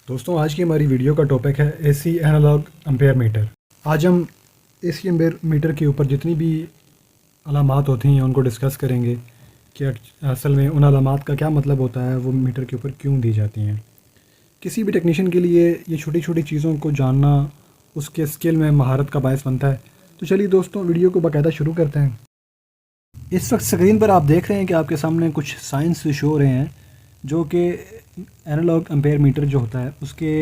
दोस्तों आज की हमारी वीडियो का टॉपिक है एसी एनालॉग एम्पेयर मीटर। आज हम एसी एम्पेयर मीटर के ऊपर जितनी भी अलामात होती हैं उनको डिस्कस करेंगे कि असल में उन अलामात का क्या मतलब होता है, वो मीटर के ऊपर क्यों दी जाती हैं। किसी भी टेक्नीशियन के लिए ये छोटी छोटी चीज़ों को जानना उसके स्किल में महारत का बायस बनता है। तो चलिए दोस्तों वीडियो को बाकायदा शुरू करते हैं। इस वक्त स्क्रीन पर आप देख रहे हैं कि आपके सामने कुछ साइंस शो हो रहे हैं जो कि एनालॉग एम्पेयर मीटर जो होता है उसके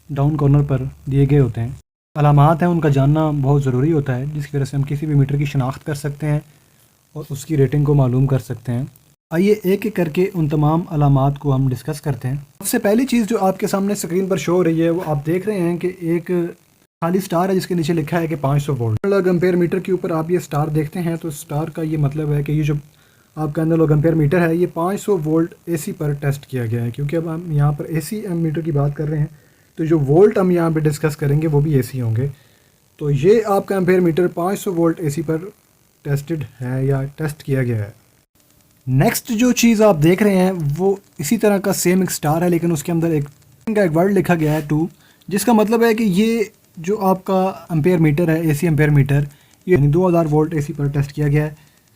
डाउन कॉर्नर पर दिए गए होते हैं। अलामात हैं उनका जानना बहुत ज़रूरी होता है, जिसकी वजह से हम किसी भी मीटर की शनाख्त कर सकते हैं और उसकी रेटिंग को मालूम कर सकते हैं। आइए एक एक करके उन तमाम अलामात को हम डिस्कस करते हैं। सबसे पहली चीज़ जो आपके सामने स्क्रीन पर शो हो रही है वो आप देख रहे हैं कि एक खाली स्टार है जिसके नीचे लिखा है कि 500 वोल्ट। एनालॉग एम्पेयर मीटर के ऊपर आप ये स्टार देखते हैं तो स्टार का ये मतलब है कि ये जो आपका एनालॉग एम्पेयर मीटर है ये 500 वोल्ट एसी पर टेस्ट किया गया है। क्योंकि अब हम यहाँ पर एसी मीटर की बात कर रहे हैं तो जो वोल्ट हम यहाँ पे डिस्कस करेंगे वो भी एसी होंगे। तो ये आपका एम्पेयर मीटर 500 वोल्ट एसी पर टेस्टेड है या टेस्ट किया गया है। नेक्स्ट जो चीज़ आप देख रहे हैं वो इसी तरह का सेम एक स्टार है, लेकिन उसके अंदर एक वर्ड लिखा गया है 2, जिसका मतलब है कि ये जो आपका एम्पेयर मीटर है एसी एम्पेयर मीटर ये 2000 वोल्ट एसी पर टेस्ट किया गया है।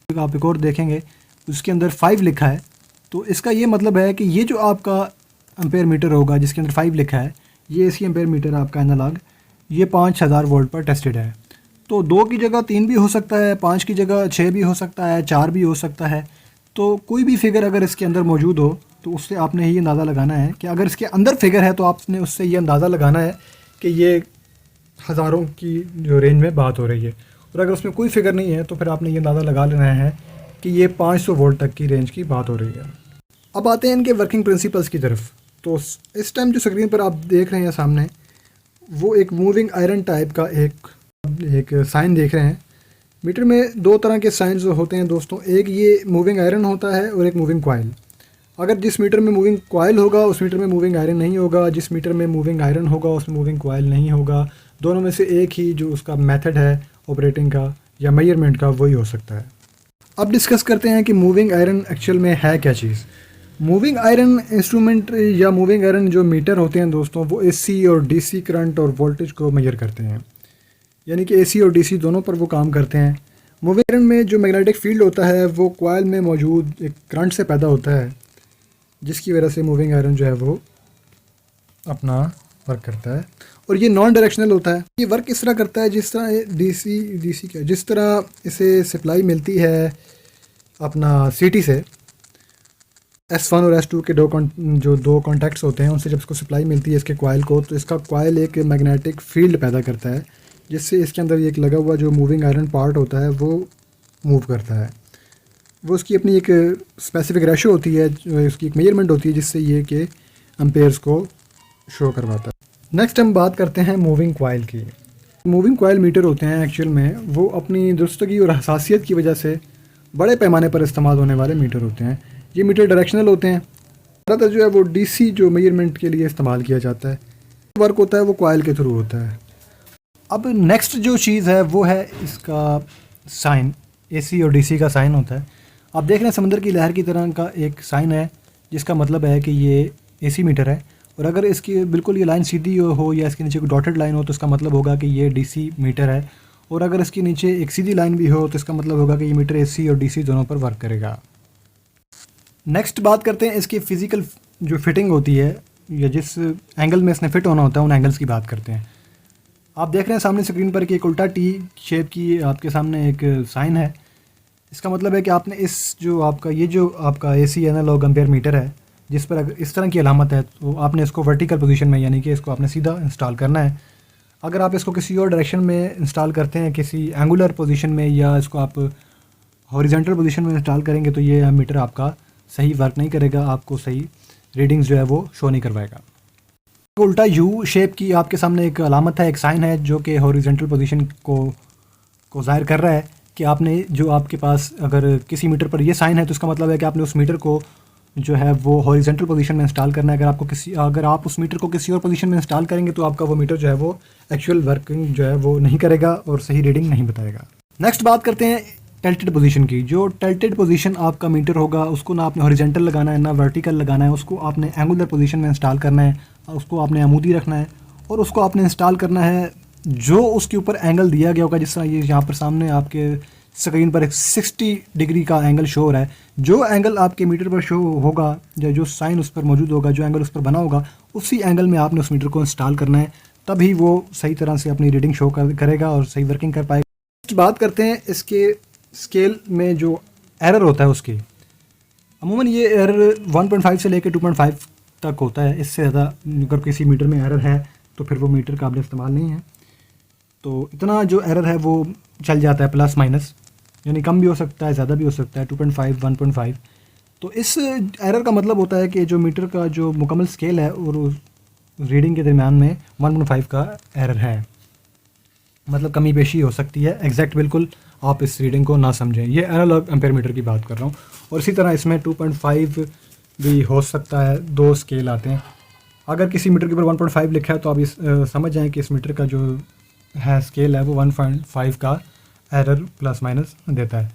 आप एक और देखेंगे उसके अंदर 5 लिखा है, तो इसका ये मतलब है कि ये जो आपका एम्पेयर मीटर होगा जिसके अंदर 5 लिखा है ये एसी एम्पेयर मीटर आपका एनालॉग ये 5000 वोल्ट पर टेस्टेड है। तो 2 की जगह 3 भी हो सकता है, 5 की जगह 6 भी हो सकता है, 4 भी हो सकता है। तो कोई भी फिगर अगर इसके अंदर मौजूद हो तो उससे आपने ये अंदाज़ा लगाना है कि अगर इसके अंदर फिगर है तो आपने उससे ये अंदाज़ा लगाना है कि ये हज़ारों की जो रेंज में बात हो रही है, और अगर उसमें कोई फिगर नहीं है तो फिर आपने ये अंदाज़ा लगा लेना है कि ये 500 वोल्ट तक की रेंज की बात हो रही है। अब आते हैं इनके वर्किंग प्रिंसिपल्स की तरफ। तो इस टाइम जो स्क्रीन पर आप देख रहे हैं सामने वो एक मूविंग आयरन टाइप का एक साइन देख रहे हैं। मीटर में 2 तरह के साइंस होते हैं दोस्तों, एक ये मूविंग आयरन होता है और एक मूविंग कॉइल। अगर जिस मीटर में मूविंग कॉइल होगा उस मीटर में मूविंग आयरन नहीं होगा, जिस मीटर में मूविंग आयरन होगा उसमें मूविंग कॉइल नहीं होगा। दोनों में से एक ही जो उसका मेथड है ऑपरेटिंग का या मेजरमेंट का वही हो सकता है। अब डिस्कस करते हैं कि मूविंग आयरन एक्चुअल में है क्या चीज़। मूविंग आयरन इंस्ट्रूमेंट या मूविंग आयरन जो मीटर होते हैं दोस्तों वो एसी और डीसी करंट और वोल्टेज को मेजर करते हैं, यानी कि एसी और डीसी दोनों पर वो काम करते हैं। मूविंग आयरन में जो मैग्नेटिक फील्ड होता है वो कॉइल में मौजूद एक करंट से पैदा होता है, जिसकी वजह से मूविंग आयरन जो है वो अपना वर्क करता है। और ये नॉन डायरेक्शनल होता है। ये वर्क इस तरह करता है जिस तरह डीसी क्या जिस तरह इसे सप्लाई मिलती है अपना सीटी से, S1 और S2 के जो दो कॉन्टैक्ट्स होते हैं उनसे जब इसको सप्लाई मिलती है इसके कॉइल को, तो इसका कॉइल एक मैग्नेटिक फील्ड पैदा करता है जिससे इसके अंदर एक लगा हुआ जो मूविंग आयरन पार्ट होता है वो मूव करता है। वो उसकी अपनी एक स्पेसिफिक रेशो होती है, उसकी एक मेजरमेंट होती है जिससे ये कि एम्पेयर्स को शो करवाता है। नेक्स्ट हम बात करते हैं मूविंग कॉइल की। मूविंग कॉइल मीटर होते हैं एक्चुअल में वो अपनी दुरुस्तगी और हसासियत की वजह से बड़े पैमाने पर इस्तेमाल होने वाले मीटर होते हैं। ये मीटर डायरेक्शनल होते हैं, ज़्यादातर जो है वो डीसी जो मेजरमेंट के लिए इस्तेमाल किया जाता है। वर्क होता है वो कॉइल के थ्रू होता है। अब नेक्स्ट जो चीज़ है वो है इसका साइन, एसी और डीसी का साइन होता है। आप देख रहे हैं समंदर की लहर की तरह का एक साइन है जिसका मतलब है कि ये एसी मीटर है, और अगर इसकी बिल्कुल ये लाइन सीधी हो या इसके नीचे कोई डॉटेड लाइन हो तो इसका मतलब होगा कि ये डीसी मीटर है, और अगर इसके नीचे एक सीधी लाइन भी हो तो इसका मतलब होगा कि ये मीटर एसी और डीसी दोनों पर वर्क करेगा। नेक्स्ट बात करते हैं इसकी फ़िज़िकल जो फिटिंग होती है या जिस एंगल में इसने फिट होना होता है उन एंगल्स की बात करते हैं। आप देख रहे हैं सामने स्क्रीन पर कि एक उल्टा टी शेप की आपके सामने एक साइन है। इसका मतलब है कि आपने इस जो आपका एसी एनालॉग एम्पेयर मीटर है जिस पर अगर इस तरह की अलामत है तो आपने इसको वर्टिकल पोजीशन में यानी कि इसको आपने सीधा इंस्टॉल करना है। अगर आप इसको किसी और डायरेक्शन में इंस्टॉल करते हैं किसी एंगुलर पोजीशन में या इसको आप हॉरिजॉन्टल पोजीशन में इंस्टॉल करेंगे तो ये मीटर आपका सही वर्क नहीं करेगा, आपको सही रीडिंग्स जो है वो शो नहीं करवाएगा। उल्टा यू शेप की आपके सामने एक अलामत है, एक साइन है जो कि हॉरिजॉन्टल पोजीशन को ज़ाहिर कर रहा है कि आपने जो आपके पास अगर किसी मीटर पर ये साइन है तो इसका मतलब है कि आपने उस मीटर को जो है वो हॉरिजॉन्टल पोजीशन में इंस्टॉल करना है। अगर आप उस मीटर को किसी और पोजीशन में इंस्टॉल करेंगे तो आपका वो मीटर जो है वो एक्चुअल वर्किंग जो है वो नहीं करेगा और सही रीडिंग नहीं बताएगा। नेक्स्ट बात करते हैं टिल्टेड पोजीशन की। जो टिल्टेड पोजीशन आपका मीटर होगा उसको ना आपने हॉरिजॉन्टल लगाना है ना वर्टिकल लगाना है, उसको आपने एंगुलर पोजीशन में इंस्टॉल करना है उसको आपने अमूदी रखना है और उसको आपने इंस्टॉल करना है जो उसके ऊपर एंगल दिया गया होगा। जिस तरह ये यहाँ पर सामने आपके स्क्रीन पर एक 60 डिग्री का एंगल शो हो रहा है। जो एंगल आपके मीटर पर शो होगा या जो साइन उस पर मौजूद होगा, जो एंगल उस पर बना होगा, उसी एंगल में आपने उस मीटर को इंस्टॉल करना है, तभी वो सही तरह से अपनी रीडिंग शो करेगा और सही वर्किंग कर पाएगा। बात करते हैं इसके स्केल में जो एरर होता है उसकी। अमूमन ये एरर 1.5 से लेकर 2.5 तक होता है। इससे ज़्यादा अगर किसी मीटर में एरर है तो फिर वो मीटर काबिल इस्तेमाल नहीं है। तो इतना जो एरर है वो चल जाता है प्लस माइनस, यानी कम भी हो सकता है, ज़्यादा भी हो सकता है, 2.5 1.5। तो इस एरर का मतलब होता है कि जो मीटर का जो मुकम्मल स्केल है और रीडिंग के दरमियान में 1.5 का एरर है, मतलब कमी पेशी हो सकती है। एग्जैक्ट बिल्कुल आप इस रीडिंग को ना समझें। ये एनालॉग एम्पेयर मीटर की बात कर रहा हूँ। और इसी तरह इसमें 2.5 भी हो सकता है। दो स्केल आते हैं। अगर किसी मीटर के ऊपर 1.5 लिखा है तो आप इस समझ जाएं कि इस मीटर का जो है स्केल है वो 1.5 का एरर प्लस माइनस देता है।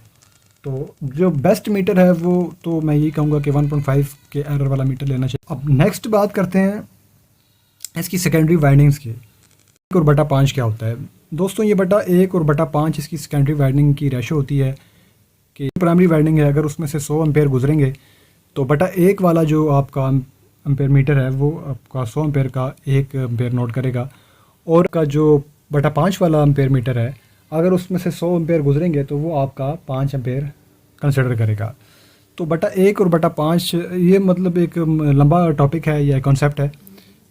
तो जो बेस्ट मीटर है वो तो मैं यही कहूँगा कि 1.5 के एरर वाला मीटर लेना चाहिए। अब नेक्स्ट बात करते हैं इसकी सेकेंडरी वाइंडिंग्स की। 1 और बटा 5 क्या होता है दोस्तों? ये बटा 1 और बटा 5 इसकी सेकेंडरी वाइंडिंग की रेशो होती है कि प्राइमरी वाइंडिंग है, अगर उसमें से 100 एम्पेयर गुजरेंगे तो बटा 1 वाला जो आपका एम्पेयर मीटर है वो आपका 100 एम्पेयर का 1 एम्पेयर नोट करेगा। और का जो बटा 5 वाला एम्पेयर मीटर है, अगर उसमें से 100 एम्पेयर गुजरेंगे तो वो आपका 5 एम्पेयर कंसिडर करेगा। तो बटा 1 और बटा 5 ये मतलब एक लंबा टॉपिक है या कॉन्सेप्ट है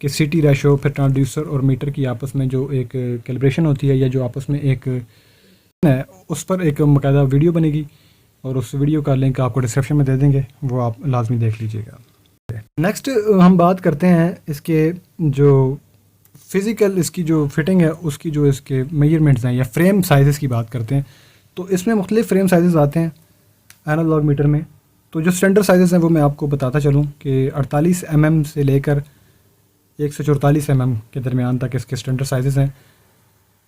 कि सीटी रेशो, फिर ट्रांसड्यूसर और मीटर की आपस में जो एक कैलिब्रेशन होती है या जो आपस में एक है, उस पर एक बाकायदा वीडियो बनेगी और उस वीडियो का लिंक आपको डिस्क्रिप्शन में दे देंगे, वो आप लाजमी देख लीजिएगा। नेक्स्ट हम बात करते हैं इसके जो फिज़िकल इसकी जो फिटिंग है उसकी जो इसके मेजरमेंट्स हैं या फ्रेम साइज़ की बात करते हैं। तो इसमें मुख्तलिफ़ फ्रेम साइज़ आते हैं एनालॉग मीटर में। तो जो स्टैंडर्ड साइज़ हैं वो मैं आपको बताता चलूँ कि 48 mm से लेकर 144 mm के दरमियान तक इसके स्टैंडर्ड साइज़ हैं।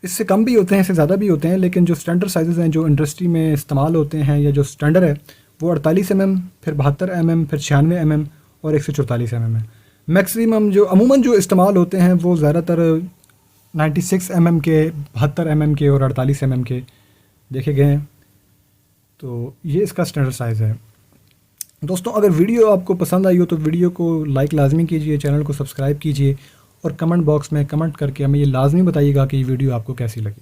इससे कम भी होते हैं, इससे ज़्यादा भी होते हैं, लेकिन जो स्टैंडर्ड साइज़ हैं जो इंडस्ट्री में इस्तेमाल होते हैं या जो स्टैंडर्ड है वो 48 mm, फिर 72 mm, फिर 96 mm और 144 mm है। मैक्सिमम जो अमूमन जो इस्तेमाल होते हैं वो ज़्यादातर 96 mm के, 72 mm के और 48 mm के देखे गए हैं। तो ये इसका स्टैंडर्ड साइज़ है। दोस्तों अगर वीडियो आपको पसंद आई हो तो वीडियो को लाइक लाजमी कीजिए, चैनल को सब्सक्राइब कीजिए और कमेंट बॉक्स में कमेंट करके हमें ये लाजमी बताइएगा कि ये वीडियो आपको कैसी लगी।